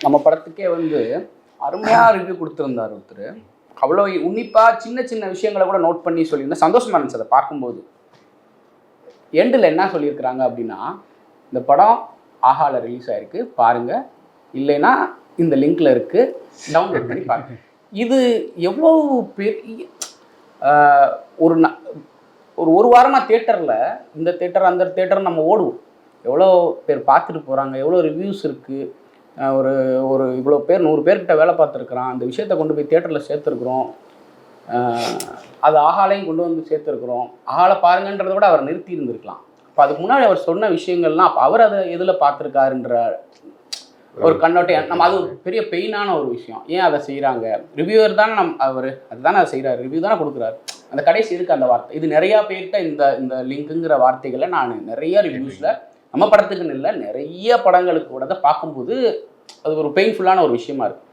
நம்ம படத்துக்கே வந்து அருமையாக ரிவ்யூ கொடுத்துருந்தார் ஒருத்தர். அவ்வளோ உன்னிப்பாக சின்ன சின்ன விஷயங்களை கூட நோட் பண்ணி சொல்லியிருந்தேன். சந்தோஷமாக இருந்துச்சு அதை பார்க்கும்போது. எண்டில் என்ன சொல்லியிருக்கிறாங்க அப்படின்னா, இந்த படம் ஆஹாவில் ரிலீஸ் ஆகிருக்கு, பாருங்கள், இல்லைன்னா இந்த லிங்க்கில் இருக்குது, டவுன்லோட் பண்ணி பாருங்கள். இது எவ்வளோ பெரிய ஒரு ஒரு வாரமாக தியேட்டரில் இந்த தியேட்டர் அந்த தியேட்டர் நம்ம ஓடுவோம். எவ்வளோ பேர் பார்த்துட்டு போகிறாங்க, எவ்வளோ ரிவ்யூஸ் இருக்குது, ஒரு ஒரு இவ்வளோ பேர் 100 பேர்கிட்ட வேலை பார்த்துருக்குறான், அந்த விஷயத்தை கொண்டு போய் தியேட்டரில் சேர்த்துருக்குறோம், அது ஆஹாலையும் கொண்டு வந்து சேர்த்துருக்குறோம், ஆஹாலை பாருங்கன்றதை விட அவர் நிறுத்தி இருந்திருக்கலாம். இப்போ அதுக்கு முன்னாடி அவர் சொன்ன விஷயங்கள்லாம் அப்போ அவர் அதை எதில் பார்த்துருக்காருன்ற ஒரு கண்ணோட்டம் நம்ம, அது ஒரு பெரிய பெயினான ஒரு விஷயம். ஏன் அதை செய்கிறாங்க? ரிவ்யூவர் தானே அவர் அதுதானே அதை செய்கிறார், ரிவ்யூ தானே கொடுக்குறாரு. அந்த கடைசி இருக்குது அந்த வார்த்தை. இது நிறையா பேர்கிட்ட இந்த லிங்க்குங்கிற வார்த்தைகளை நான் நிறைய ரிவ்யூஸில் நம்ம படத்துக்குன்னு இல்லை நிறைய படங்களுக்கு கூட பார்க்கும்போது அது ஒரு பெயின்ஃபுல்லான ஒரு விஷயமா இருக்குது.